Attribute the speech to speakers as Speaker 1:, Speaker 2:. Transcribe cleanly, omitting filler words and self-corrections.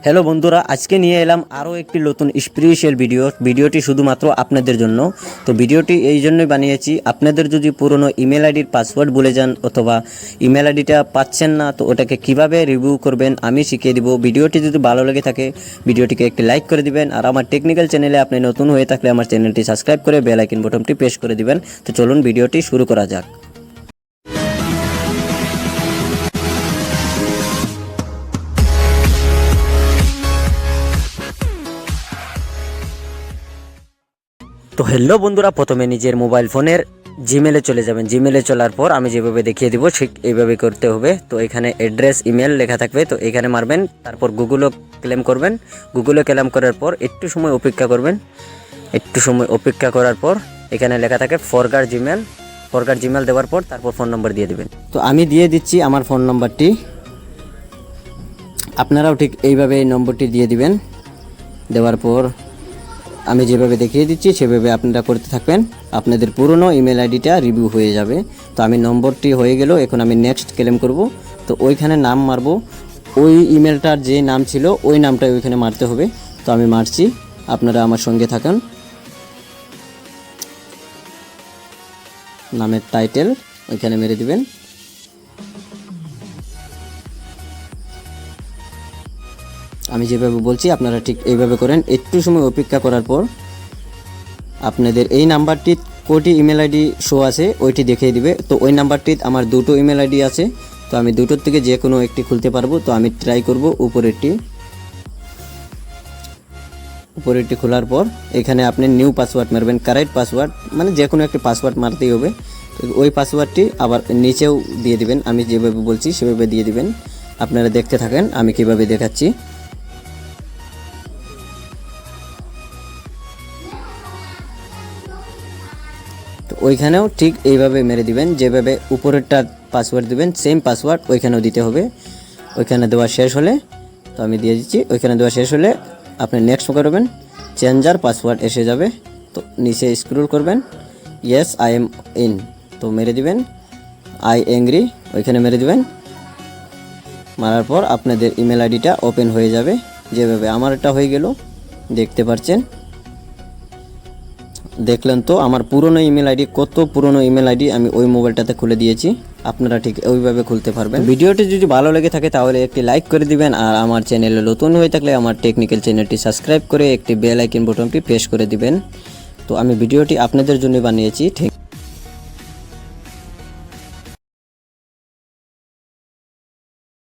Speaker 1: Hello বন্ধুরা, আজকে নিয়ে এলাম আরও একটি নতুন স্পেশাল ভিডিওটি শুধুমাত্র আপনাদের জন্য। তো ভিডিওটি এই জন্যই বানিয়েছি, আপনাদের যদি পুরনো ইমেল আইডির পাসওয়ার্ড ভুলে যান অথবা ইমেল আইডিটা পাচ্ছেন না, তো ওটাকে কিভাবে রিভিউ করবেন আমি শিখিয়ে দিব। ভিডিওটি যদি ভালো লেগে থাকে ভিডিওটিকে একটি লাইক করে দিবেন, আর আমার টেকনিক্যাল চ্যানেলে আপনি নতুন হয়ে থাকলে আমার চ্যানেলটি সাবস্ক্রাইব করে বেল আইকন বাটনটি প্রেস করে দিবেন। তো চলুন ভিডিওটি শুরু করা যাক। তো হ্যালো বন্ধুরা, প্রথমে নিজের মোবাইল ফোনের জিমেলে চলে যাবেন। জিমেলে চলার পর আমি যেভাবে দেখিয়ে দিব ঠিক এইভাবে করতে হবে। তো এখানে অ্যাড্রেস ইমেল লেখা থাকবে, তো এখানে মারবেন। তারপর গুগলও ক্লেম করবেন। গুগলে ক্লেম করার পর একটু সময় অপেক্ষা করবেন। একটু সময় অপেক্ষা করার পর এখানে লেখা থাকে ফরগাট জিমেল দেওয়ার পর তারপর ফোন নম্বর দিয়ে দিবেন। তো আমি দিয়ে দিচ্ছি আমার ফোন নম্বরটি, আপনারাও ঠিক এইভাবে এই নম্বরটি দিয়ে দিবেন। দেওয়ার পর আমি যেভাবে দেখিয়ে দিচ্ছি সেভাবে আপনারা করতে থাকবেন, আপনাদের পুরনো ইমেল আইডিটা রিভিউ হয়ে যাবে। তো আমি নম্বরটি হয়ে গেল, এখন আমি নেক্সট ক্লেম করব। তো ওইখানে নাম মারব, ওই ইমেলটার যে নাম ছিল ওই নামটাই ওইখানে মারতে হবে। তো আমি মারছি, আপনারা আমার সঙ্গে থাকুন। নামের টাইটেল ওইখানে মেরে দিবেন। আমি যেভাবে বলছি আপনারা ঠিক এইভাবে করেন। একটু সময় অপেক্ষা করার পর আপনাদের এই নাম্বারটি কোটি ইমেল আইডি শো আছে ওইটি দেখিয়ে দিবে। তো ওই নাম্বারটি আমার দুটো ইমেল আইডি আছে, তো আমি দুটোর থেকে যে কোনো একটি খুলতে পারবো। তো আমি ট্রাই করব উপরেরটি খোলার পর এখানে আপনি নিউ পাসওয়ার্ড মারবেন। কারেক্ট পাসওয়ার্ড মানে যে কোনো একটি পাসওয়ার্ড মারতেই হবে। ওই পাসওয়ার্ডটি আবার নিচেও দিয়ে দিবেন, আমি যেভাবে বলছি সেভাবে দিয়ে দিবেন। আপনারা দেখতে থাকেন আমি কিভাবে দেখাচ্ছি। তো ওইখানেও ঠিক এইভাবে মেরে দিবেন, যেভাবে উপরেরটা পাসওয়ার্ড দিবেন সেম পাসওয়ার্ড ওইখানেও দিতে হবে। ওইখানে দেওয়া শেষ হলে, তো আমি দিয়ে দিচ্ছি, ওইখানে দেওয়া শেষ হলে আপনি নেক্সট করবেন, চেঞ্জার পাসওয়ার্ড এসে যাবে। তো নিচে স্ক্রল করবেন, ইয়েস আই এম ইন, তো মেরে দিবেন। আই এংরি ওইখানে মেরে দিবেন। মারার পর আপনাদের ইমেল আইডিটা ওপেন হয়ে যাবে, যেভাবে আমার এটা হয়ে গেল দেখতে পাচ্ছেন। দেখলেন তো আমার পুরনো ইমেল আইডি, কত পুরনো ইমেল আইডি আমি ওই মোবাইলটাতে খুলে দিয়েছি। আপনারা ঠিক ওইভাবে খুলতে পারবেন। ভিডিওটি যদি ভালো লেগে থাকে তাহলে একটি লাইক করে দিবেন, আর আমার চ্যানেলে নতুন হয়ে থাকলে আমার টেকনিক্যাল চ্যানেলটি সাবস্ক্রাইব করে একটি বেল আইকন বাটনটি প্রেস করে দিবেন। তো আমি ভিডিওটি আপনাদের জন্য বানিয়েছি। ঠিক